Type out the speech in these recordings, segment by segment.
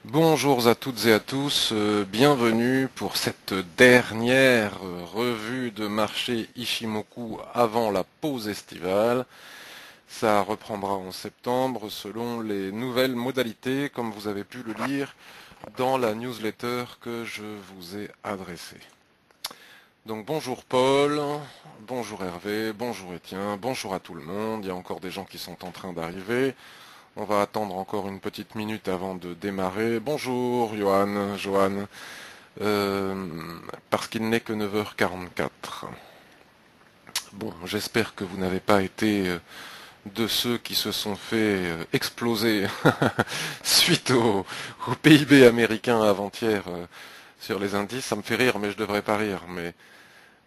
Bonjour à toutes et à tous, bienvenue pour cette dernière revue de marché Ishimoku avant la pause estivale. Ça reprendra en septembre selon les nouvelles modalités, comme vous avez pu le lire dans la newsletter que je vous ai adressée. Donc bonjour Paul, bonjour Hervé, bonjour Étienne, bonjour à tout le monde, il y a encore des gens qui sont en train d'arriver. On va attendre encore une petite minute avant de démarrer. Bonjour Johan, euh, parce qu'il n'est que 9h44. Bon, j'espère que vous n'avez pas été de ceux qui se sont fait exploser suite au PIB américain avant-hier sur les indices. Ça me fait rire, mais je devrais pas rire. Mais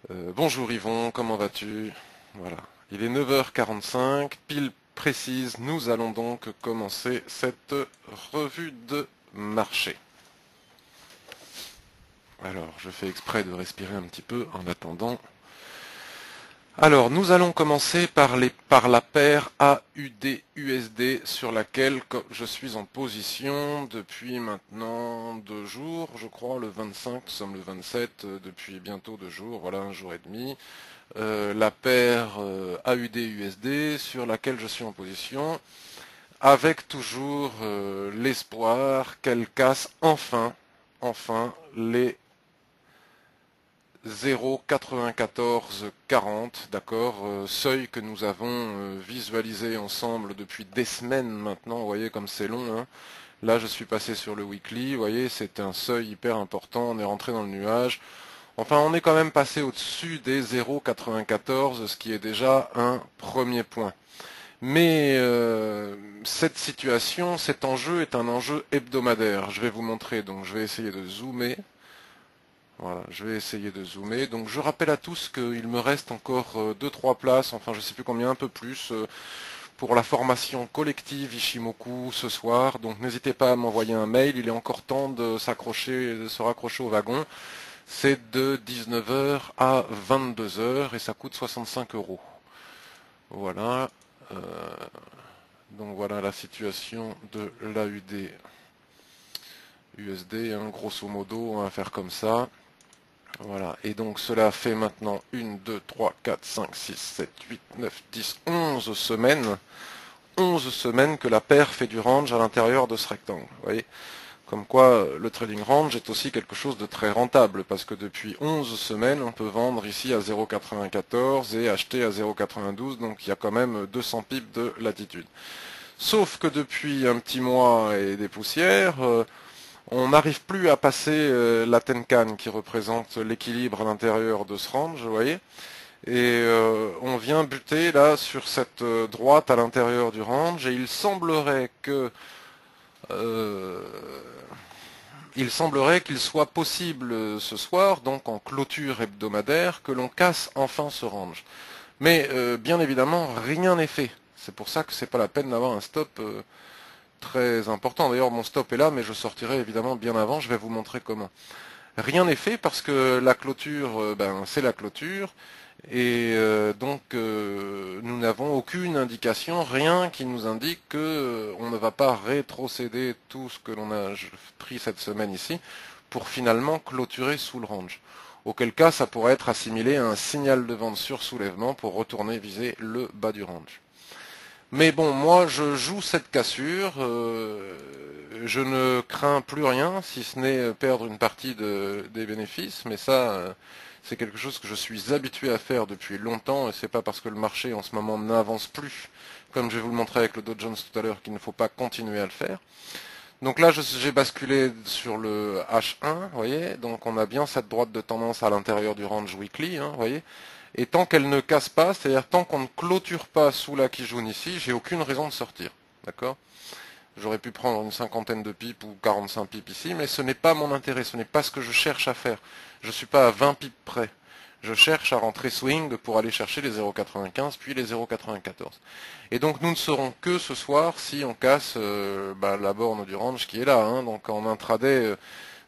bonjour Yvon, comment vas-tu? Voilà. Il est 9h45, pile précise. Nous allons donc commencer cette revue de marché. Alors, je fais exprès de respirer un petit peu en attendant. Alors, nous allons commencer par la paire AUD-USD sur laquelle je suis en position depuis maintenant 2 jours, je crois, le 25, nous sommes le 27, depuis bientôt 2 jours, voilà, un jour et demi. La paire AUD-USD sur laquelle je suis en position, avec toujours l'espoir qu'elle casse enfin les 0,9440, d'accord, seuil que nous avons visualisé ensemble depuis des semaines maintenant, vous voyez comme c'est long, hein. Là je suis passé sur le weekly, vous voyez, c'est un seuil hyper important, on est rentré dans le nuage. Enfin, on est quand même passé au-dessus des 0,94, ce qui est déjà un premier point. Mais cette situation, cet enjeu est un enjeu hebdomadaire. Je vais vous montrer, donc je vais essayer de zoomer. Voilà, je vais essayer de zoomer. Donc je rappelle à tous qu'il me reste encore 2-3 places, enfin je sais plus combien, un peu plus, pour la formation collective Ishimoku ce soir. Donc n'hésitez pas à m'envoyer un mail, il est encore temps de se raccrocher au wagon. C'est de 19h à 22h et ça coûte 65 euros. Voilà. euh, donc voilà la situation de l'AUD USD, hein, grosso modo, on va faire comme ça. Voilà, et donc cela fait maintenant 1, 2, 3, 4, 5, 6, 7, 8, 9, 10, 11 semaines. 11 semaines que la paire fait du range à l'intérieur de ce rectangle. Vous voyez, comme quoi le trading range est aussi quelque chose de très rentable, parce que depuis 11 semaines, on peut vendre ici à 0,94 et acheter à 0,92, donc il y a quand même 200 pips de latitude. Sauf que depuis un petit mois et des poussières, on n'arrive plus à passer la Tenkan qui représente l'équilibre à l'intérieur de ce range, vous voyez. Et on vient buter là sur cette droite à l'intérieur du range et euh, il semblerait qu'il soit possible ce soir, donc en clôture hebdomadaire, que l'on casse enfin ce range. Mais bien évidemment, rien n'est fait. C'est pour ça que c'est pas la peine d'avoir un stop très important. D'ailleurs, mon stop est là, mais je sortirai évidemment bien avant. Je vais vous montrer comment. Rien n'est fait parce que la clôture, c'est la clôture. Et donc nous n'avons aucune indication, rien qui nous indique que on ne va pas rétrocéder tout ce que l'on a pris cette semaine ici pour finalement clôturer sous le range. Auquel cas ça pourrait être assimilé à un signal de vente sur soulèvement pour retourner viser le bas du range. Mais bon, moi je joue cette cassure, je ne crains plus rien, si ce n'est perdre une partie des bénéfices, mais ça, c'est quelque chose que je suis habitué à faire depuis longtemps, et c'est pas parce que le marché en ce moment n'avance plus, comme je vais vous le montrer avec le Dow Jones tout à l'heure, qu'il ne faut pas continuer à le faire. Donc là, j'ai basculé sur le H1, vous voyez, donc on a bien cette droite de tendance à l'intérieur du range weekly, hein, vous voyez. Et tant qu'elle ne casse pas, c'est-à-dire tant qu'on ne clôture pas sous la Kijun ici, j'ai aucune raison de sortir. D'accord? J'aurais pu prendre une cinquantaine de pips ou 45 pips ici, mais ce n'est pas mon intérêt, ce n'est pas ce que je cherche à faire. Je ne suis pas à 20 pips près. Je cherche à rentrer swing pour aller chercher les 0,95 puis les 0,94. Et donc nous ne saurons que ce soir si on casse la borne du range qui est là, hein. Donc en intraday,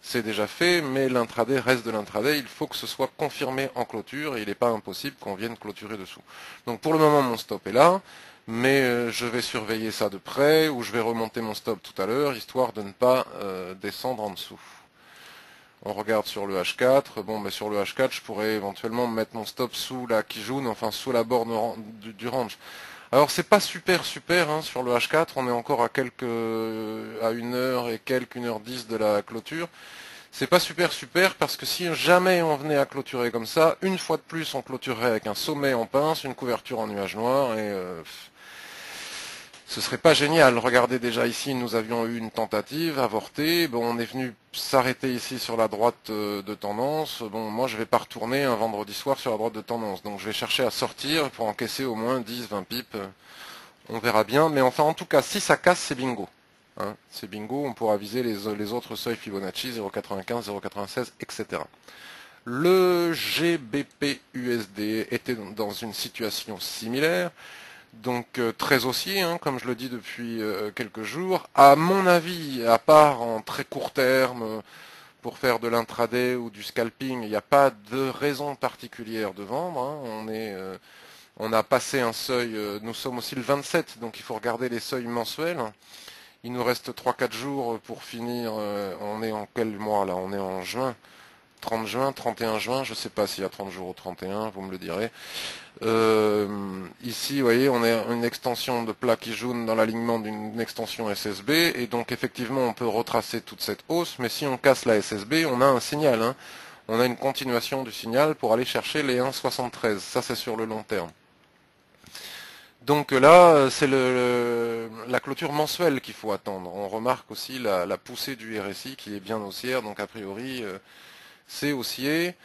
c'est déjà fait, mais l'intraday reste de l'intraday. Il faut que ce soit confirmé en clôture et il n'est pas impossible qu'on vienne clôturer dessous. Donc pour le moment, mon stop est là. mais je vais surveiller ça de près, ou je vais remonter mon stop tout à l'heure, histoire de ne pas descendre en dessous. On regarde sur le H4, bon mais sur le H4 je pourrais éventuellement mettre mon stop sous la Kijun, enfin sous la borne du range. Alors c'est pas super hein, sur le H4, on est encore à une heure et quelques, 1h10 de la clôture. C'est pas super parce que si jamais on venait à clôturer comme ça, une fois de plus on clôturerait avec un sommet en pince, une couverture en nuage noir et ce serait pas génial. Regardez déjà ici, nous avions eu une tentative avortée. Bon, on est venu s'arrêter ici sur la droite de tendance. Bon, moi je vais pas retourner un vendredi soir sur la droite de tendance. Donc je vais chercher à sortir pour encaisser au moins 10, 20 pips. On verra bien. Mais enfin, en tout cas, si ça casse, c'est bingo. Hein, c'est bingo, on pourra viser les autres seuils Fibonacci, 0,95, 0,96, etc. Le GBP USD était dans une situation similaire. Donc très haussier, hein, comme je le dis depuis quelques jours. À mon avis, à part en très court terme, pour faire de l'intraday ou du scalping, il n'y a pas de raison particulière de vendre. Hein. On a passé un seuil, nous sommes aussi le 27, donc il faut regarder les seuils mensuels. Il nous reste 3-4 jours pour finir. On est en quel mois là? On est en juin. 30 juin, 31 juin, je ne sais pas s'il y a 30 jours ou 31, vous me le direz. Ici, vous voyez, on a une extension de plat qui jaune dans l'alignement d'une extension SSB, et donc effectivement, on peut retracer toute cette hausse, mais si on casse la SSB, on a un signal. Hein. On a une continuation du signal pour aller chercher les 1,73. Ça, c'est sur le long terme. Donc là, c'est la clôture mensuelle qu'il faut attendre. On remarque aussi la poussée du RSI qui est bien haussière, donc a priori, c'est haussier.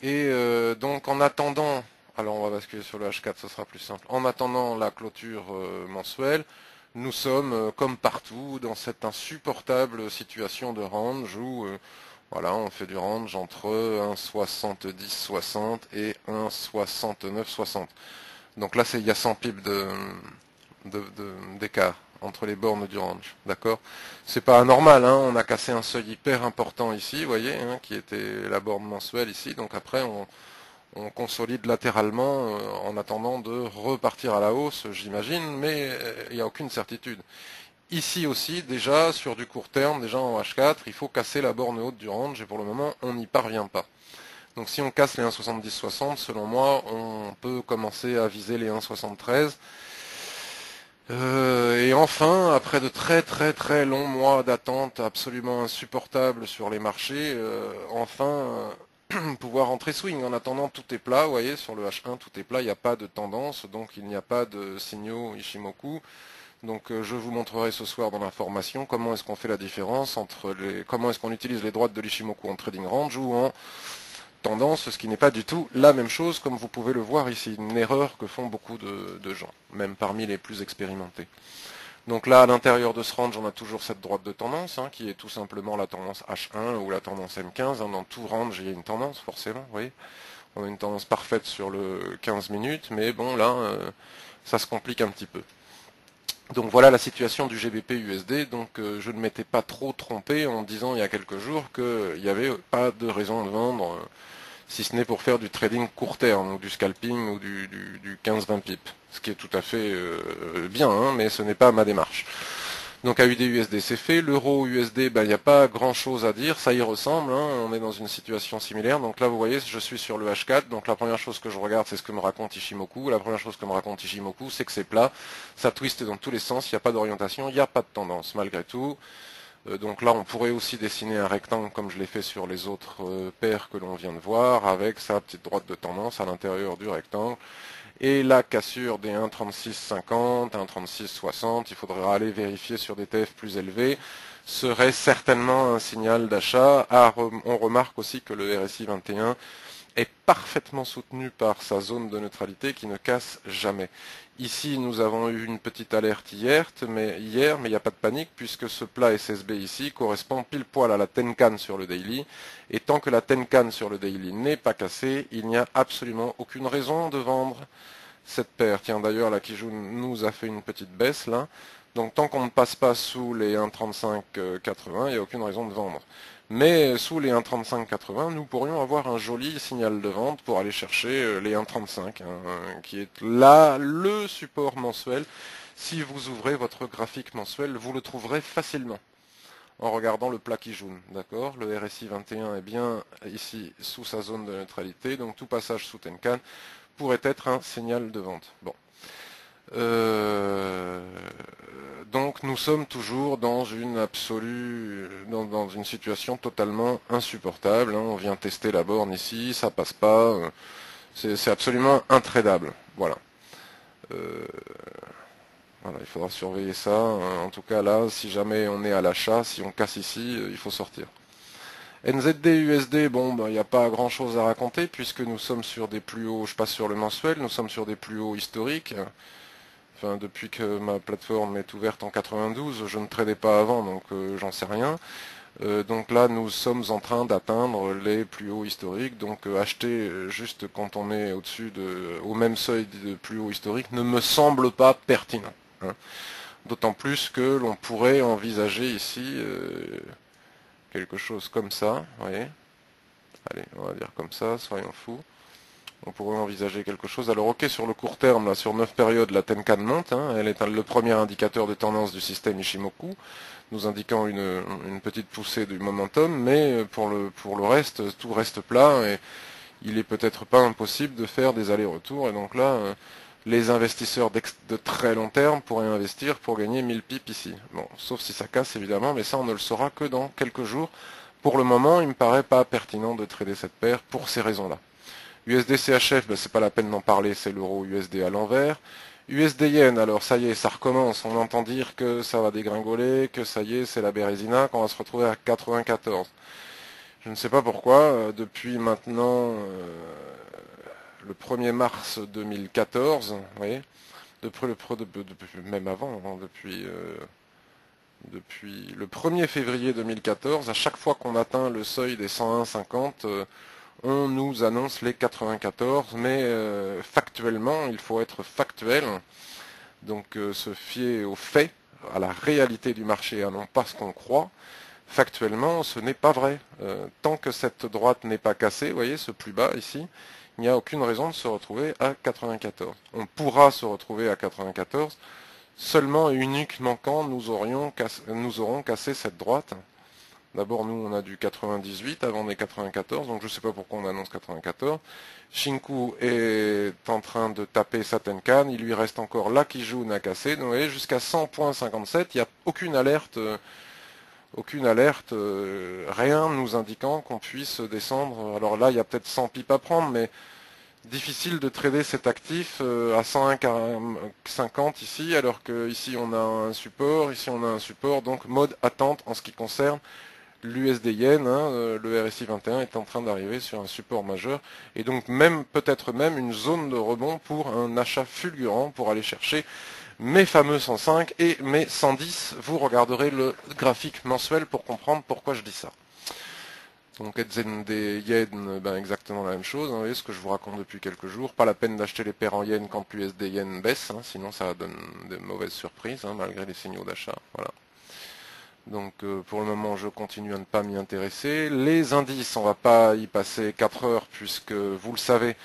Et donc en attendant, alors on va basculer sur le H4, ce sera plus simple. En attendant la clôture mensuelle, nous sommes comme partout dans cette insupportable situation de range où voilà, on fait du range entre 1,70-60 et 1,69-60. Donc là, il y a 100 pips d'écart entre les bornes du range, d'accord? C'est pas anormal, hein, on a cassé un seuil hyper important ici, vous voyez, hein, qui était la borne mensuelle ici, donc après on consolide latéralement en attendant de repartir à la hausse, j'imagine, mais il n'y a aucune certitude. Ici aussi, déjà, sur du court terme, déjà en H4, il faut casser la borne haute du range, et pour le moment, on n'y parvient pas. Donc si on casse les 1,70-60, selon moi, on peut commencer à viser les 1,73. Et enfin, après de très longs mois d'attente absolument insupportables sur les marchés, enfin pouvoir entrer swing. En attendant, tout est plat, vous voyez, sur le H1, tout est plat, il n'y a pas de tendance, donc il n'y a pas de signaux Ishimoku. Donc je vous montrerai ce soir dans la formation comment est-ce qu'on fait la différence entre comment est-ce qu'on utilise les droites de l'Ishimoku en trading range ou en tendance, ce qui n'est pas du tout la même chose, comme vous pouvez le voir ici, une erreur que font beaucoup de gens, même parmi les plus expérimentés. Donc là, à l'intérieur de ce range, on a toujours cette droite de tendance, hein, qui est tout simplement la tendance H1 ou la tendance M15. Hein, dans tout range, il y a une tendance, forcément, vous voyez. On a une tendance parfaite sur le 15 minutes, mais bon, là, ça se complique un petit peu. Donc voilà la situation du GBP USD, donc je ne m'étais pas trop trompé en disant il y a quelques jours qu'il n'y avait pas de raison de vendre, si ce n'est pour faire du trading court terme, ou du scalping, ou du 15-20 pips, ce qui est tout à fait bien, hein, mais ce n'est pas ma démarche. Donc AUD USD c'est fait, l'euro USD, ben, il n'y a pas grand chose à dire, ça y ressemble, hein, on est dans une situation similaire. Donc là vous voyez, je suis sur le H4, donc la première chose que je regarde c'est ce que me raconte Ishimoku. La première chose que me raconte Ishimoku c'est que c'est plat, ça twiste dans tous les sens, il n'y a pas d'orientation, il n'y a pas de tendance malgré tout. Donc là on pourrait aussi dessiner un rectangle comme je l'ai fait sur les autres paires que l'on vient de voir, avec sa petite droite de tendance à l'intérieur du rectangle. Et la cassure des 1,3650, 1,3660, il faudra aller vérifier sur des TF plus élevés, serait certainement un signal d'achat. On remarque aussi que le RSI 21 est parfaitement soutenu par sa zone de neutralité qui ne casse jamais. Ici, nous avons eu une petite alerte hier, mais il n'y a pas de panique puisque ce plat SSB ici correspond pile poil à la Tenkan sur le daily. Et tant que la Tenkan sur le daily n'est pas cassée, il n'y a absolument aucune raison de vendre cette paire. Tiens, d'ailleurs, la Kijun nous a fait une petite baisse là. Donc tant qu'on ne passe pas sous les 1,3580, il n'y a aucune raison de vendre. Mais sous les 1,3580, nous pourrions avoir un joli signal de vente pour aller chercher les 1,35, qui est là le support mensuel. Si vous ouvrez votre graphique mensuel, vous le trouverez facilement en regardant le plat qui jaune, d'accord? Le RSI 21 est bien ici sous sa zone de neutralité, donc tout passage sous Tenkan pourrait être un signal de vente. Bon. Donc nous sommes toujours dans une dans une situation totalement insupportable. On vient tester la borne ici, ça passe pas. C'est absolument intradable. Voilà. Voilà, il faudra surveiller ça. En tout cas là, si jamais on est à l'achat, si on casse ici, il faut sortir. NZD, USD, bon, il n'y a pas grand chose à raconter puisque nous sommes sur des plus hauts, je passe sur le mensuel, nous sommes sur des plus hauts historiques. Enfin, depuis que ma plateforme est ouverte en 92, je ne tradais pas avant, donc j'en sais rien. Donc là, nous sommes en train d'atteindre les plus hauts historiques. Donc acheter juste quand on est au même seuil de plus haut historique ne me semble pas pertinent. Hein. D'autant plus que l'on pourrait envisager ici quelque chose comme ça. Vous voyez ? Allez, on va dire comme ça, soyons fous. On pourrait envisager quelque chose. Alors ok, sur le court terme, là, sur 9 périodes, la Tenkan monte. Elle est le premier indicateur de tendance du système Ishimoku, nous indiquant une petite poussée du momentum, mais pour le reste, tout reste plat et il est peut-être pas impossible de faire des allers-retours. Et donc là, les investisseurs de très long terme pourraient investir pour gagner 1000 pips ici. Bon, sauf si ça casse évidemment, mais ça on ne le saura que dans quelques jours. Pour le moment, il me paraît pas pertinent de trader cette paire pour ces raisons-là. USD CHF, c'est pas la peine d'en parler, c'est l'euro USD à l'envers. USD Yen, alors ça y est, ça recommence, on entend dire que ça va dégringoler, que ça y est, c'est la Bérésina, qu'on va se retrouver à 94. Je ne sais pas pourquoi, depuis maintenant le 1er mars 2014, vous voyez, depuis même avant, depuis le 1er février 2014, à chaque fois qu'on atteint le seuil des 101,50, on nous annonce les 94, mais factuellement, il faut être factuel, donc se fier aux faits, à la réalité du marché, à non pas ce qu'on croit. Factuellement, ce n'est pas vrai. Tant que cette droite n'est pas cassée, vous voyez, ce plus bas ici, il n'y a aucune raison de se retrouver à 94. On pourra se retrouver à 94 seulement et uniquement quand nous aurons cassé cette droite. D'abord, nous, on a du 98 avant des 94, donc je ne sais pas pourquoi on annonce 94. Shinku est en train de taper sa Tenkan, il lui reste encore là qui joue à casser, donc vous voyez, jusqu'à 100.57, il n'y a aucune alerte, rien nous indiquant qu'on puisse descendre. Alors là, il y a peut-être 100 pips à prendre, mais difficile de trader cet actif à 101,50 ici, alors que ici on a un support, donc mode attente en ce qui concerne l'USD Yen, le RSI 21 est en train d'arriver sur un support majeur, et donc peut-être même une zone de rebond pour un achat fulgurant pour aller chercher mes fameux 105 et mes 110. Vous regarderez le graphique mensuel pour comprendre pourquoi je dis ça. Donc NZD Yen, exactement la même chose, vous voyez ce que je vous raconte depuis quelques jours. Pas la peine d'acheter les paires en Yen quand l'USD Yen baisse, sinon ça donne de mauvaises surprises, malgré les signaux d'achat. Voilà. Donc pour le moment je continue à ne pas m'y intéresser. Les indices, on va pas y passer 4 heures puisque vous le savez,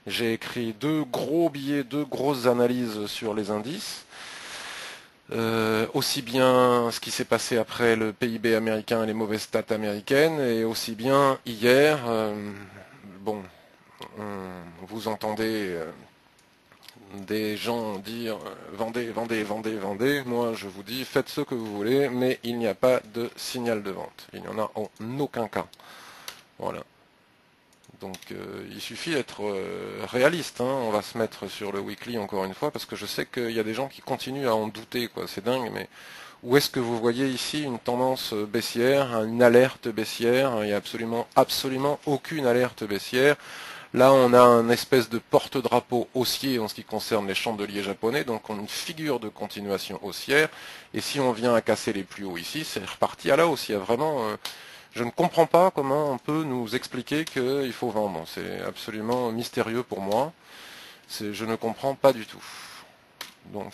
j'ai écrit 2 gros billets, 2 grosses analyses sur les indices. Aussi bien ce qui s'est passé après le PIB américain et les mauvaises stats américaines, et aussi bien hier, bon, vous entendez des gens dire vendez, vendez, vendez, vendez. Moi je vous dis faites ce que vous voulez, mais il n'y a pas de signal de vente. Il n'y en a en aucun cas. Voilà. Donc il suffit d'être réaliste. On va se mettre sur le weekly encore une fois, parce que je sais qu'il y a des gens qui continuent à en douter, quoi. C'est dingue, mais où est-ce que vous voyez ici une tendance baissière, une alerte baissière? Il n'y a absolument aucune alerte baissière. Là, on a un espèce de porte-drapeau haussier en ce qui concerne les chandeliers japonais, donc on a une figure de continuation haussière. Et si on vient à casser les plus hauts ici, c'est reparti à la hausse. Il y a vraiment, je ne comprends pas comment on peut nous expliquer qu'il faut vendre. C'est absolument mystérieux pour moi. Je ne comprends pas du tout. Donc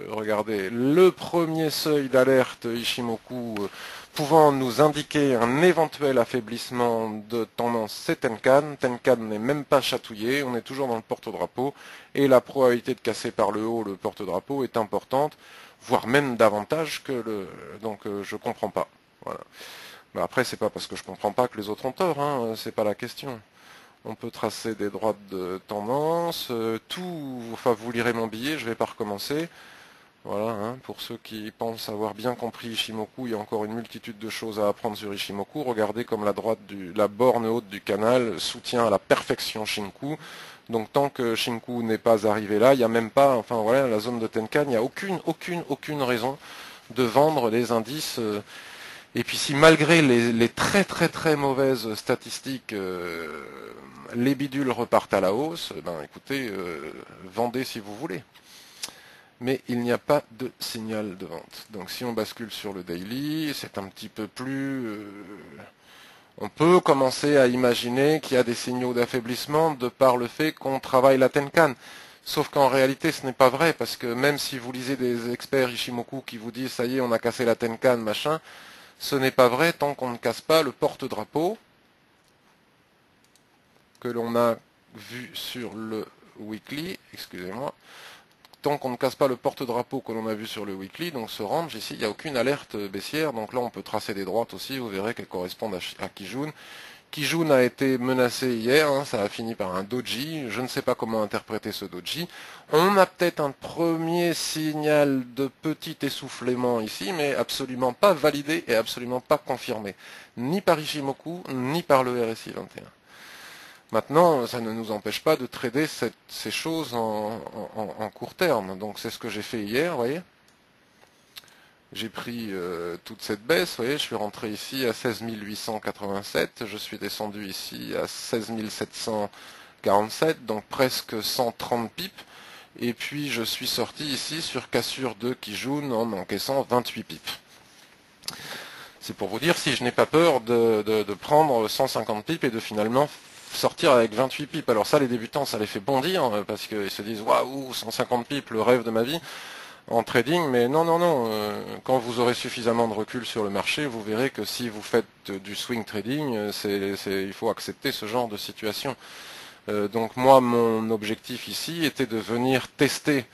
regardez, le premier seuil d'alerte Ishimoku pouvant nous indiquer un éventuel affaiblissement de tendance, c'est Tenkan. Tenkan n'est même pas chatouillé, on est toujours dans le porte-drapeau, et la probabilité de casser par le haut le porte-drapeau est importante, voire même davantage que le... Donc je comprends pas. Voilà. Mais après, c'est pas parce que je comprends pas que les autres ont tort, hein, c'est pas la question. On peut tracer des droites de tendance, enfin vous lirez mon billet, je vais pas recommencer. Voilà, hein, pour ceux qui pensent avoir bien compris Ishimoku, il y a encore une multitude de choses à apprendre sur Ishimoku. Regardez comme la borne haute du canal soutient à la perfection Shinku. Donc tant que Shinku n'est pas arrivé là, il n'y a même pas, enfin voilà, la zone de Tenkan, il n'y a aucune raison de vendre les indices. Et puis si malgré les très mauvaises statistiques, les bidules repartent à la hausse, ben écoutez, vendez si vous voulez. Mais il n'y a pas de signal de vente. Donc si on bascule sur le daily, c'est un petit peu plus... on peut commencer à imaginer qu'il y a des signaux d'affaiblissement de par le fait qu'on travaille la Tenkan. Sauf qu'en réalité ce n'est pas vrai, parce que même si vous lisez des experts Ishimoku qui vous disent ça y est on a cassé la Tenkan, machin, ce n'est pas vrai tant qu'on ne casse pas le porte-drapeau que l'on a vu sur le weekly, excusez-moi, tant qu'on ne casse pas le porte-drapeau que l'on a vu sur le weekly, donc ce range ici, il n'y a aucune alerte baissière, donc là on peut tracer des droites aussi, vous verrez qu'elles correspondent à Kijun. Kijun a été menacé hier, hein, ça a fini par un doji, je ne sais pas comment interpréter ce doji. On a peut-être un premier signal de petit essoufflement ici, mais absolument pas validé et absolument pas confirmé, ni par Ishimoku, ni par le RSI 21. Maintenant, ça ne nous empêche pas de trader ces choses en court terme. Donc c'est ce que j'ai fait hier, vous voyez. J'ai pris toute cette baisse, vous voyez, je suis rentré ici à 16 887, je suis descendu ici à 16 747, donc presque 130 pips. Et puis je suis sorti ici sur cassure de Kijun en encaissant 28 pips. C'est pour vous dire si je n'ai pas peur de prendre 150 pips et de finalement sortir avec 28 pips. Alors ça, les débutants, ça les fait bondir, parce qu'ils se disent « Waouh, 150 pips, le rêve de ma vie !» en trading, mais non, quand vous aurez suffisamment de recul sur le marché, vous verrez que si vous faites du swing trading, il faut accepter ce genre de situation. Donc moi, mon objectif ici était de venir tester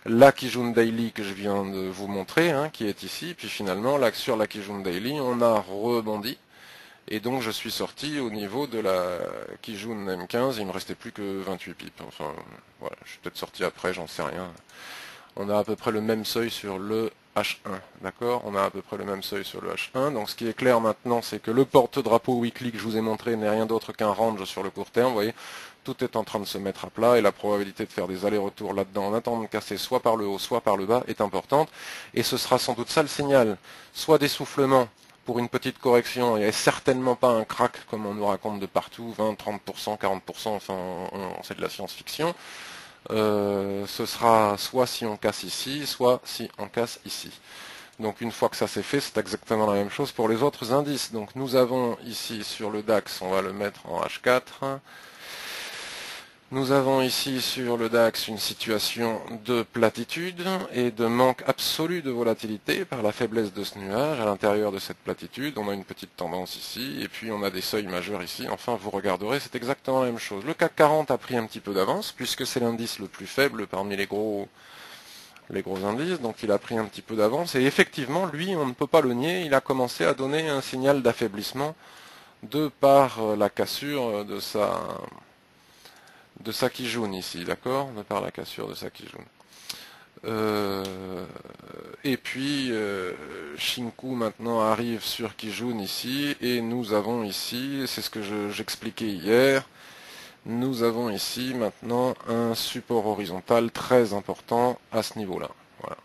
la Kijun Daily que je viens de vous montrer, hein, qui est ici, puis finalement, là, sur la Kijun Daily, on a rebondi. Et donc je suis sorti au niveau de la Kijun M15, il me restait plus que 28 pips. Enfin, voilà, je suis peut-être sorti après, j'en sais rien. On a à peu près le même seuil sur le H1, d'accord? On a à peu près le même seuil sur le H1. Donc ce qui est clair maintenant, c'est que le porte-drapeau weekly que je vous ai montré n'est rien d'autre qu'un range sur le court terme. Vous voyez, tout est en train de se mettre à plat et la probabilité de faire des allers-retours là-dedans en attendant de casser soit par le haut, soit par le bas est importante. Et ce sera sans doute ça le signal. Soit d'essoufflement pour une petite correction et certainement pas un crack comme on nous raconte de partout, 20, 30%, 40%, enfin c'est de la science-fiction. Ce sera soit si on casse ici, soit si on casse ici. Donc une fois que ça c'est fait, c'est exactement la même chose pour les autres indices. Donc nous avons ici sur le DAX, on va le mettre en H4. Nous avons ici sur le DAX une situation de platitude et de manque absolu de volatilité par la faiblesse de ce nuage. À l'intérieur de cette platitude, on a une petite tendance ici et puis on a des seuils majeurs ici. Enfin, vous regarderez, c'est exactement la même chose. Le CAC 40 a pris un petit peu d'avance puisque c'est l'indice le plus faible parmi les gros indices, donc il a pris un petit peu d'avance. Et effectivement, lui, on ne peut pas le nier, il a commencé à donner un signal d'affaiblissement de par la cassure de sa Kijun ici, d'accord? De par la cassure de sa Kijun. Et puis Shinku maintenant arrive sur Kijun ici, et nous avons ici, c'est ce que j'expliquais hier, nous avons ici maintenant un support horizontal très important à ce niveau-là. Voilà.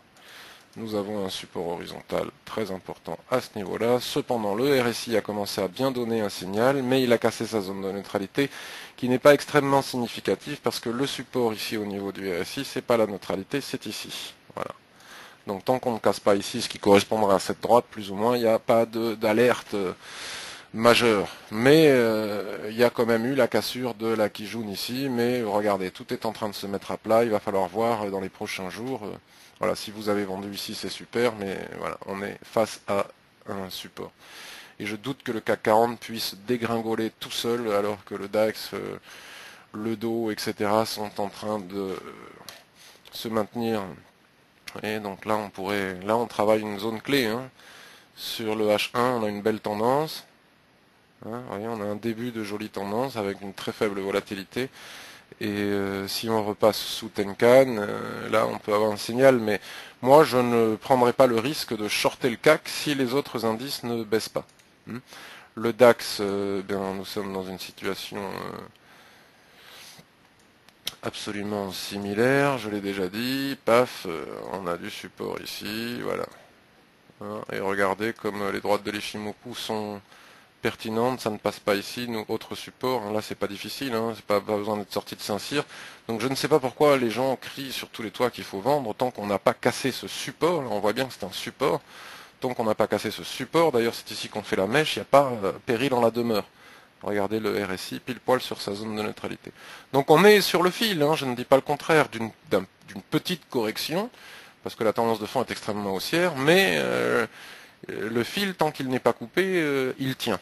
Nous avons un support horizontal très important à ce niveau-là. Cependant, le RSI a commencé à bien donner un signal, mais il a cassé sa zone de neutralité, qui n'est pas extrêmement significative, parce que le support ici au niveau du RSI, c'est pas la neutralité, c'est ici. Voilà. Donc tant qu'on ne casse pas ici, ce qui correspondra à cette droite, plus ou moins, il n'y a pas d'alerte majeur. Mais il y a quand même eu la cassure de la Kijun ici, mais regardez, tout est en train de se mettre à plat, il va falloir voir dans les prochains jours. Voilà, si vous avez vendu ici, c'est super, mais voilà, on est face à un support. Et je doute que le CAC 40 puisse dégringoler tout seul, alors que le DAX, le Dow, etc. sont en train de se maintenir. Et donc là, on travaille une zone clé, hein. Sur le H1, on a une belle tendance. Hein, voyez, on a un début de jolie tendance avec une très faible volatilité. Et si on repasse sous Tenkan, là on peut avoir un signal, mais moi je ne prendrai pas le risque de shorter le CAC si les autres indices ne baissent pas. Le DAX, bien, nous sommes dans une situation absolument similaire, je l'ai déjà dit, paf, on a du support ici, voilà. Hein, et regardez comme les droites de l'Ishimoku sont pertinente, ça ne passe pas ici, nous, autre support, hein, là c'est pas difficile, hein, c'est pas besoin d'être sorti de Saint-Cyr, donc je ne sais pas pourquoi les gens crient sur tous les toits qu'il faut vendre, tant qu'on n'a pas cassé ce support, là on voit bien que c'est un support, tant qu'on n'a pas cassé ce support, d'ailleurs c'est ici qu'on fait la mèche, il n'y a pas péril en la demeure. Regardez le RSI pile poil sur sa zone de neutralité. Donc on est sur le fil, hein, je ne dis pas le contraire, d'une petite correction, parce que la tendance de fond est extrêmement haussière, mais le fil, tant qu'il n'est pas coupé, il tient.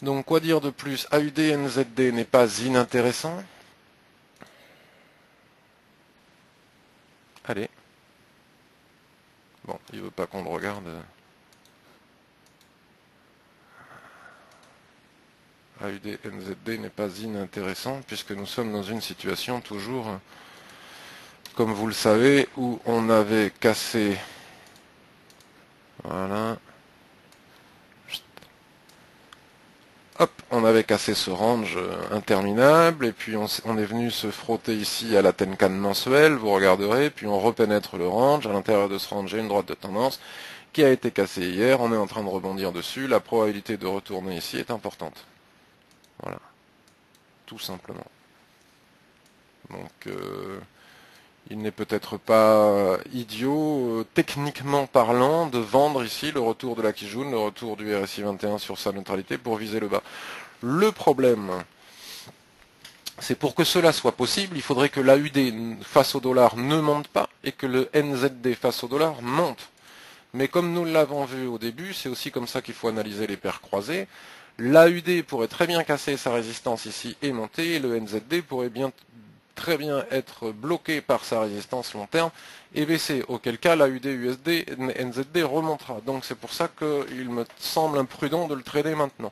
Donc quoi dire de plus? AUD NZD n'est pas inintéressant. Allez. Bon, il veut pas qu'on le regarde. AUD NZD n'est pas inintéressant puisque nous sommes dans une situation toujours, comme vous le savez, où on avait cassé. Voilà. Hop, on avait cassé ce range interminable, et puis on est venu se frotter ici à la Tenkan mensuelle, vous regarderez, puis on repénètre le range, à l'intérieur de ce range j'ai une droite de tendance qui a été cassée hier, on est en train de rebondir dessus, la probabilité de retourner ici est importante. Voilà, tout simplement. Donc il n'est peut-être pas idiot, techniquement parlant, de vendre ici le retour de la Kijun, le retour du RSI 21 sur sa neutralité pour viser le bas. Le problème, c'est pour que cela soit possible, il faudrait que l'AUD face au dollar ne monte pas et que le NZD face au dollar monte. Mais comme nous l'avons vu au début, c'est aussi comme ça qu'il faut analyser les paires croisées. L'AUD pourrait très bien casser sa résistance ici et monter, et le NZD pourrait très bien être bloqué par sa résistance long terme et baisser, auquel cas l'AUD USD NZD remontera. Donc c'est pour ça qu'il me semble imprudent de le trader maintenant.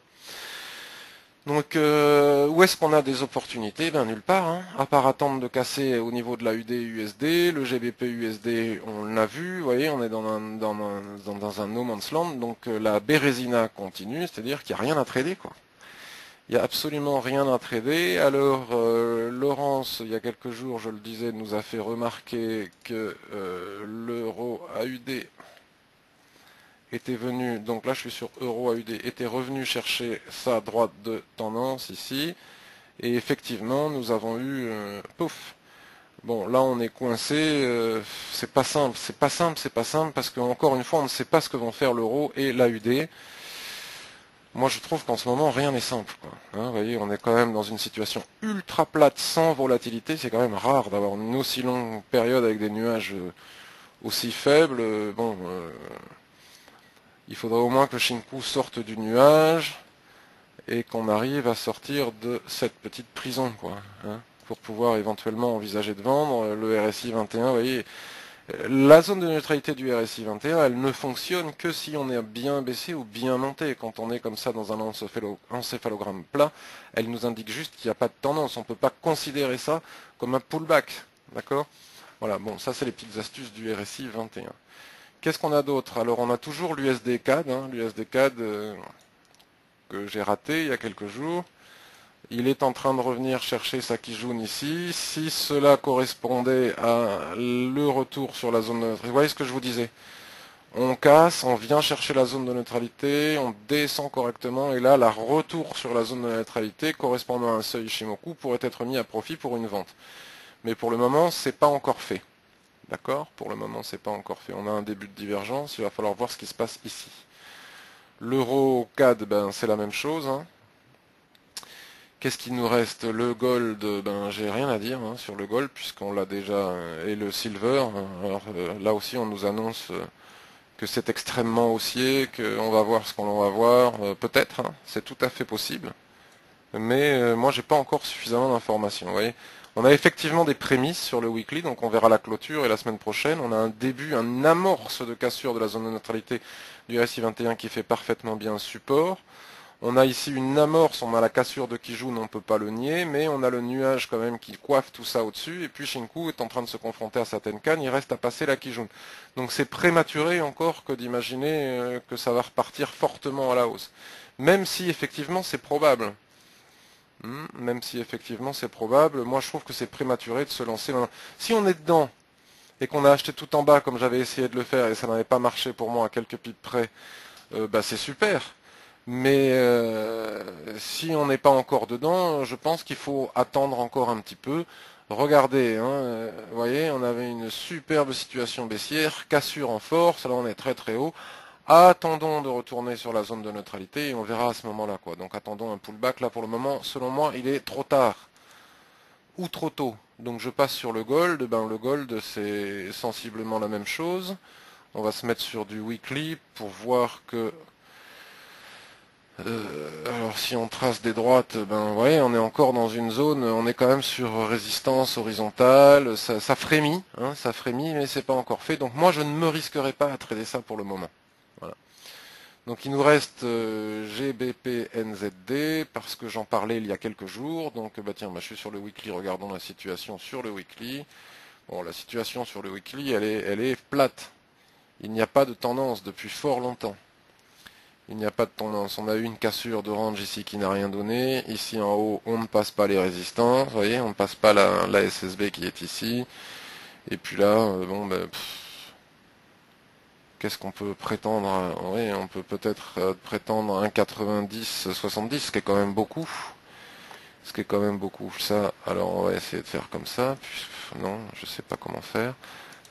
Donc où est-ce qu'on a des opportunités? Ben nulle part, hein, à part attendre de casser au niveau de la UD USD, le GBP USD on l'a vu, vous voyez, on est dans un no man's land, donc la Bérésina continue, c'est-à-dire qu'il n'y a rien à trader, quoi. Il n'y a absolument rien à trader. Alors Laurence, il y a quelques jours, je le disais, nous a fait remarquer que l'euro AUD était venu, donc là je suis sur euro AUD, était revenu chercher sa droite de tendance ici, et effectivement nous avons eu, pouf, bon là on est coincé, c'est pas simple, parce qu'encore une fois on ne sait pas ce que vont faire l'euro et l'AUD. Moi je trouve qu'en ce moment rien n'est simple, quoi. Hein, vous voyez, on est quand même dans une situation ultra plate sans volatilité, c'est quand même rare d'avoir une aussi longue période avec des nuages aussi faibles, bon... il faudrait au moins que Shinku sorte du nuage et qu'on arrive à sortir de cette petite prison, quoi, hein, pour pouvoir éventuellement envisager de vendre. Le RSI 21, vous voyez, la zone de neutralité du RSI 21, elle ne fonctionne que si on est bien baissé ou bien monté. Quand on est comme ça dans un encéphalogramme plat, elle nous indique juste qu'il n'y a pas de tendance. On ne peut pas considérer ça comme un pullback, d'accord? Voilà, bon, ça c'est les petites astuces du RSI 21. Qu'est-ce qu'on a d'autre? Alors on a toujours l'USD CAD, hein, l'USD CAD que j'ai raté il y a quelques jours. Il est en train de revenir chercher sa Kijun ici. Si cela correspondait à le retour sur la zone de neutralité, vous voyez ce que je vous disais? On casse, on vient chercher la zone de neutralité, on descend correctement, et là, la retour sur la zone de neutralité correspondant à un seuil Ishimoku pourrait être mis à profit pour une vente. Mais pour le moment, c'est pas encore fait. D'accord? Pour le moment, c'est pas encore fait. On a un début de divergence, il va falloir voir ce qui se passe ici. L'euro CAD, ben, c'est la même chose, hein. Qu'est-ce qu'il nous reste? Le gold, ben j'ai rien à dire hein, sur le gold puisqu'on l'a déjà, et le silver. Alors là aussi on nous annonce que c'est extrêmement haussier, qu'on va voir ce qu'on va voir, peut-être, hein, c'est tout à fait possible. Mais moi j'ai pas encore suffisamment d'informations. Vous voyez, on a effectivement des prémices sur le weekly, donc on verra la clôture et la semaine prochaine. On a un début, un amorce de cassure de la zone de neutralité du RSI 21 qui fait parfaitement bien support. On a ici une amorce, on a la cassure de Kijun, on ne peut pas le nier, mais on a le nuage quand même qui coiffe tout ça au-dessus, et puis Shinku est en train de se confronter à sa Tenkan, il reste à passer la Kijun. Donc c'est prématuré encore que d'imaginer que ça va repartir fortement à la hausse. Même si effectivement c'est probable. Même si effectivement c'est probable, moi je trouve que c'est prématuré de se lancer maintenant. Si on est dedans, et qu'on a acheté tout en bas comme j'avais essayé de le faire, et ça n'avait pas marché pour moi à quelques pips près, bah c'est super. Mais si on n'est pas encore dedans, je pense qu'il faut attendre encore un petit peu. Regardez, hein, vous voyez, on avait une superbe situation baissière, cassure en force, là on est très très haut. Attendons de retourner sur la zone de neutralité et on verra à ce moment-là quoi. Donc attendons un pullback. Là pour le moment, selon moi, il est trop tard ou trop tôt. Donc je passe sur le gold. Ben le gold c'est sensiblement la même chose. On va se mettre sur du weekly pour voir que alors si on trace des droites, ben ouais, on est encore dans une zone, on est quand même sur résistance horizontale, ça frémit, hein, ça frémit, mais c'est pas encore fait. Donc moi je ne me risquerai pas à trader ça pour le moment. Voilà. Donc il nous reste GBP NZD parce que j'en parlais il y a quelques jours. Donc bah tiens, bah, je suis sur le weekly, regardons la situation sur le weekly. Bon, la situation sur le weekly, elle est plate. Il n'y a pas de tendance depuis fort longtemps. Il n'y a pas de tendance. On a eu une cassure de range ici qui n'a rien donné. Ici en haut, on ne passe pas les résistances. Vous voyez, on ne passe pas la SSB qui est ici. Et puis là, bon, ben, qu'est-ce qu'on peut prétendre? Oui, on peut peut-être prétendre 1,90-70, ce qui est quand même beaucoup. Ce qui est quand même beaucoup. Ça, alors on va essayer de faire comme ça. Non, je sais pas comment faire.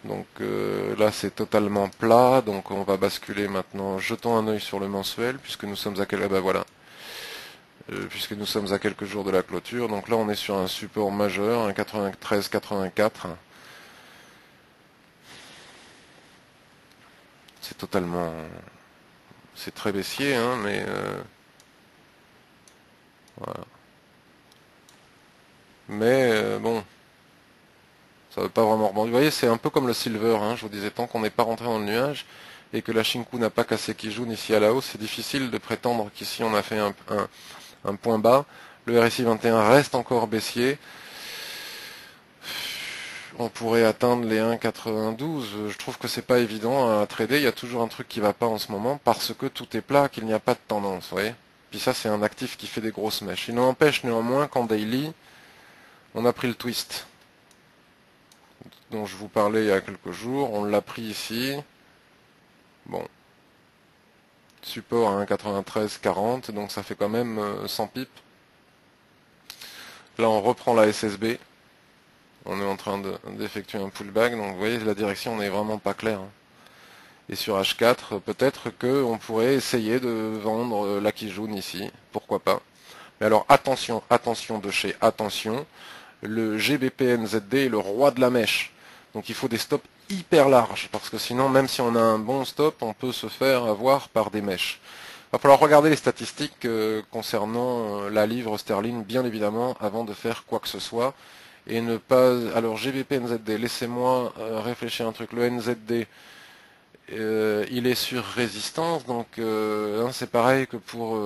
Donc là c'est totalement plat, donc on va basculer maintenant. Jetons un œil sur le mensuel, puisque nous sommes à puisque nous sommes à quelques jours de la clôture. Donc là on est sur un support majeur, un 93-84. C'est totalement, c'est très baissier, hein, mais voilà. Mais bon, ça ne veut pas vraiment rebondir. Vous voyez, c'est un peu comme le silver, hein, je vous disais, tant qu'on n'est pas rentré dans le nuage et que la Shinku n'a pas cassé Kijun ici à la hausse, c'est difficile de prétendre qu'ici on a fait un point bas. Le RSI 21 reste encore baissier. On pourrait atteindre les 1,92. Je trouve que c'est pas évident à trader. Il y a toujours un truc qui va pas en ce moment parce que tout est plat, qu'il n'y a pas de tendance. Vous voyez. Puis ça, c'est un actif qui fait des grosses mèches. Il n'empêche néanmoins qu'en daily, on a pris le twist dont je vous parlais il y a quelques jours. On l'a pris ici. Bon. Support à 1,9340. Donc ça fait quand même 100 pips. Là, on reprend la SSB. On est en train d'effectuer un pullback. Donc vous voyez, la direction n'est vraiment pas claire. Et sur H4, peut-être qu'on pourrait essayer de vendre la Kijun ici. Pourquoi pas. Mais alors attention, attention de chez attention. Le GBP-NZD est le roi de la mèche. Donc il faut des stops hyper larges. Parce que sinon, même si on a un bon stop, on peut se faire avoir par des mèches. Il va falloir regarder les statistiques concernant la livre sterling, bien évidemment, avant de faire quoi que ce soit. Et ne pas... Alors GBP-NZD, laissez-moi réfléchir un truc. Le NZD, il est sur résistance, donc hein, c'est pareil que pour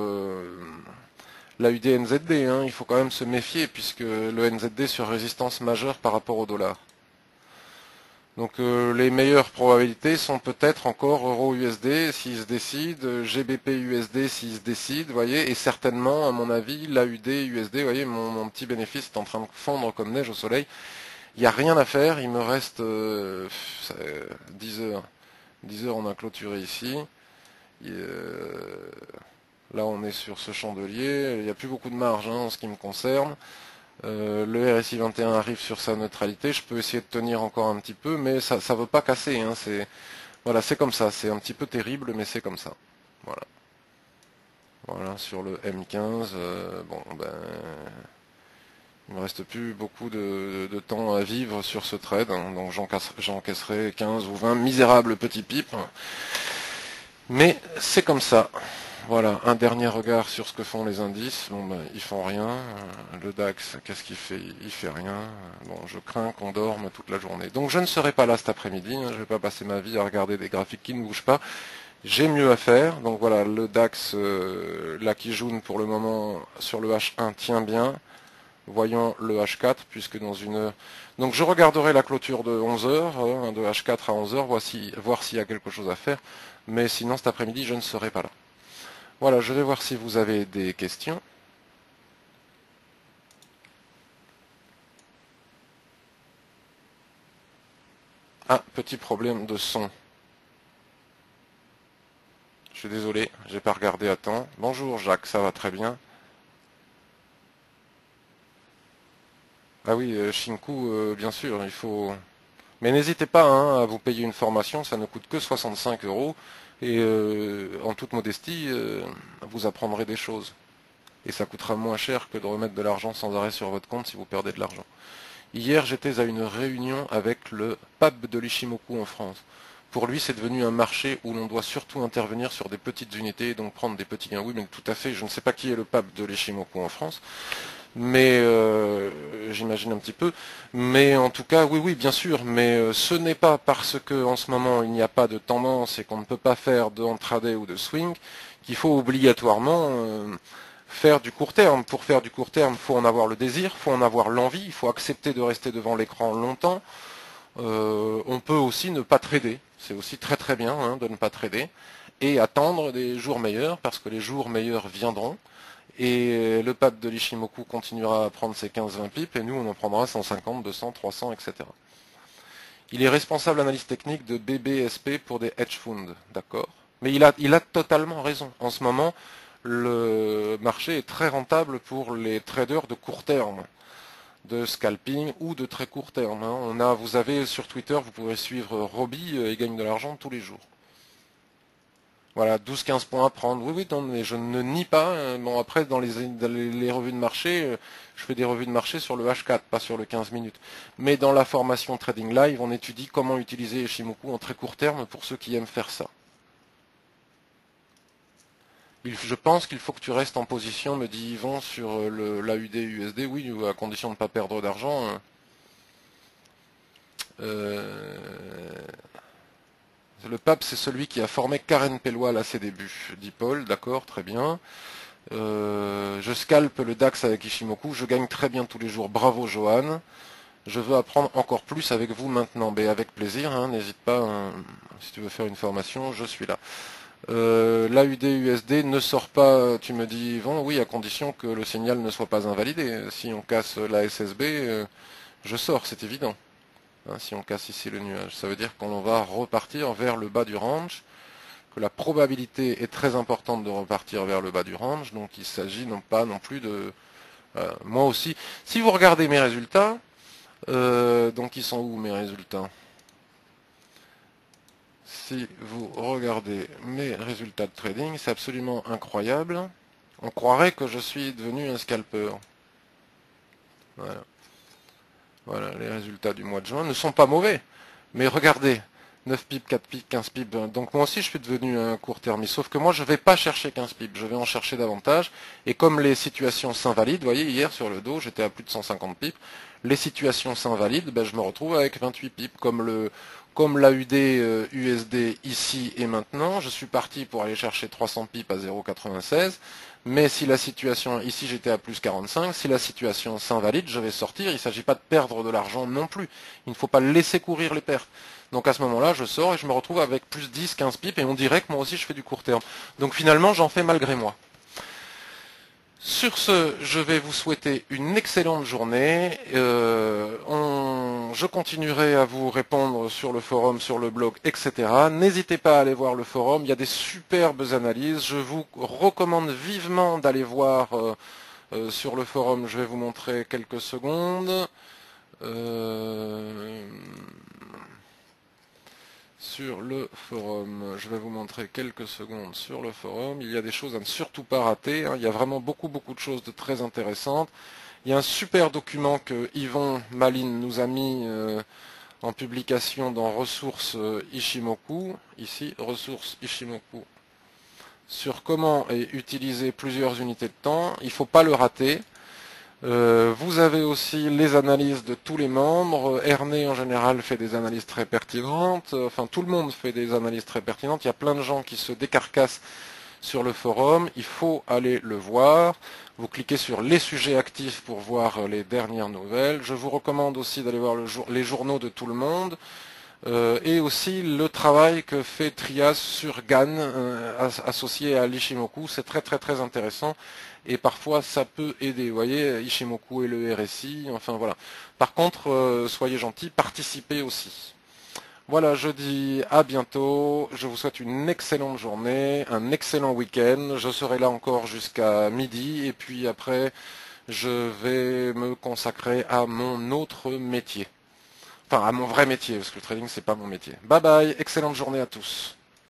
la UD-NZD. Hein, il faut quand même se méfier, puisque le NZD sur résistance majeure par rapport au dollar. Donc les meilleures probabilités sont peut-être encore Euro-USD s'il se décide, GBP-USD s'il se décide, vous voyez, et certainement, à mon avis, l'AUD-USD, vous voyez, mon petit bénéfice est en train de fondre comme neige au soleil. Il n'y a rien à faire, il me reste 10 heures. 10 heures, on a clôturé ici. Et, là, on est sur ce chandelier. Il n'y a plus beaucoup de marge hein, en ce qui me concerne. Le RSI 21 arrive sur sa neutralité. Je peux essayer de tenir encore un petit peu, mais ça veut pas casser. Hein. Voilà, c'est comme ça. C'est un petit peu terrible, mais c'est comme ça. Voilà. sur le M15. Bon, ben, il me reste plus beaucoup de temps à vivre sur ce trade, hein, donc j'encaisserai 15 ou 20 misérables petits pips. Mais c'est comme ça. Voilà, un dernier regard sur ce que font les indices. Bon, ben, ils font rien. Le DAX, qu'est-ce qu'il fait? Il fait rien. Bon, je crains qu'on dorme toute la journée. Donc je ne serai pas là cet après-midi. Hein. Je ne vais pas passer ma vie à regarder des graphiques qui ne bougent pas. J'ai mieux à faire. Donc voilà, le DAX, là qui jaune pour le moment sur le H1 tient bien. Voyons le H4, puisque dans une heure... Donc je regarderai la clôture de 11 heures, de H4 à 11 heures, voir s'il y a quelque chose à faire. Mais sinon cet après-midi, je ne serai pas là. Voilà, je vais voir si vous avez des questions. Ah, petit problème de son. Je suis désolé, j'ai pas regardé à temps. Bonjour Jacques, ça va très bien. Ah oui, Shinku, bien sûr, il faut... Mais n'hésitez pas hein, à vous payer une formation, ça ne coûte que 65 euros. Et en toute modestie, vous apprendrez des choses. Et ça coûtera moins cher que de remettre de l'argent sans arrêt sur votre compte si vous perdez de l'argent. Hier, j'étais à une réunion avec le pape de l'Ishimoku en France. Pour lui, c'est devenu un marché où l'on doit surtout intervenir sur des petites unités, donc prendre des petits gains. Oui, mais tout à fait, je ne sais pas qui est le pape de l'Ishimoku en France, mais j'imagine un petit peu. Mais en tout cas, oui, oui, bien sûr, mais ce n'est pas parce que en ce moment il n'y a pas de tendance et qu'on ne peut pas faire de intraday ou de swing qu'il faut obligatoirement faire du court terme. Pour faire du court terme, il faut en avoir le désir, il faut en avoir l'envie, il faut accepter de rester devant l'écran longtemps. On peut aussi ne pas trader, c'est aussi très très bien hein, de ne pas trader, et attendre des jours meilleurs, parce que les jours meilleurs viendront, et le pape de l'Ishimoku continuera à prendre ses 15-20 pips, et nous on en prendra 150, 200, 300, etc. Il est responsable analyse technique de BBSP pour des hedge funds, d'accord. Mais il a totalement raison. En ce moment, le marché est très rentable pour les traders de court terme, de scalping ou de très court terme. Hein. Vous avez sur Twitter, vous pouvez suivre Robbie, il gagne de l'argent tous les jours. Voilà, 12-15 points à prendre. Oui, oui, non, mais je ne nie pas. Bon, après, dans les revues de marché, je fais des revues de marché sur le H4, pas sur le 15 minutes. Mais dans la formation Trading Live, on étudie comment utiliser Ishimoku en très court terme pour ceux qui aiment faire ça. Je pense qu'il faut que tu restes en position, me dit Yvon, sur l'AUD USD. Oui, à condition de ne pas perdre d'argent. Le pape, c'est celui qui a formé Karen Pellois à ses débuts, dit Paul. D'accord, très bien. Je scalpe le DAX avec Ishimoku. Je gagne très bien tous les jours. Bravo, Johan. Je veux apprendre encore plus avec vous maintenant. Mais avec plaisir, hein, n'hésite pas. Hein, si tu veux faire une formation, je suis là. L'AUD USD ne sort pas, tu me dis, Yvon, oui, à condition que le signal ne soit pas invalidé. Si on casse la SSB, je sors, c'est évident. Hein, si on casse ici le nuage, ça veut dire qu'on va repartir vers le bas du range, que la probabilité est très importante de repartir vers le bas du range, donc il s'agit non pas non plus de... moi aussi, si vous regardez mes résultats, donc ils sont où mes résultats? Si vous regardez mes résultats de trading, c'est absolument incroyable. On croirait que je suis devenu un scalper. Voilà. Voilà, les résultats du mois de juin ne sont pas mauvais. Mais regardez, 9 pips, 4 pips, 15 pips. Donc moi aussi je suis devenu un court-termiste. Sauf que moi je ne vais pas chercher 15 pips, je vais en chercher davantage. Et comme les situations s'invalident, vous voyez, hier sur le dos, j'étais à plus de 150 pips. Les situations s'invalident, ben, je me retrouve avec 28 pips. Comme l'AUD USD ici et maintenant, je suis parti pour aller chercher 300 pips à 0,96. Mais si la situation, ici j'étais à plus 45, si la situation s'invalide, je vais sortir. Il ne s'agit pas de perdre de l'argent non plus. Il ne faut pas laisser courir les pertes. Donc à ce moment-là, je sors et je me retrouve avec plus 10, 15 pips et on dirait que moi aussi je fais du court terme. Donc finalement, j'en fais malgré moi. Sur ce, je vais vous souhaiter une excellente journée. Je continuerai à vous répondre sur le forum, sur le blog, etc. N'hésitez pas à aller voir le forum, il y a des superbes analyses. Je vous recommande vivement d'aller voir sur le forum, je vais vous montrer quelques secondes. sur le forum. Je vais vous montrer quelques secondes sur le forum. Il y a des choses à ne surtout pas rater, hein. Il y a vraiment beaucoup de choses de très intéressantes. Il y a un super document que Yvon Maline nous a mis en publication dans Ressources Ishimoku, ici, Ressources Ishimoku, sur comment utiliser plusieurs unités de temps. Il ne faut pas le rater. Vous avez aussi les analyses de tous les membres. Ernest en général fait des analyses très pertinentes. Enfin, tout le monde fait des analyses très pertinentes. Il y a plein de gens qui se décarcassent sur le forum. Il faut aller le voir. Vous cliquez sur les sujets actifs pour voir les dernières nouvelles. Je vous recommande aussi d'aller voir les journaux de tout le monde. Et aussi le travail que fait Trias sur GAN associé à l'Ishimoku. C'est très intéressant et parfois ça peut aider. Vous voyez, Ishimoku et le RSI, enfin voilà. Par contre, soyez gentils, participez aussi. Voilà, je dis à bientôt. Je vous souhaite une excellente journée, un excellent week-end. Je serai là encore jusqu'à midi et puis après, je vais me consacrer à mon autre métier. Enfin, à mon vrai métier, parce que le trading, c'est pas mon métier. Bye bye, excellente journée à tous.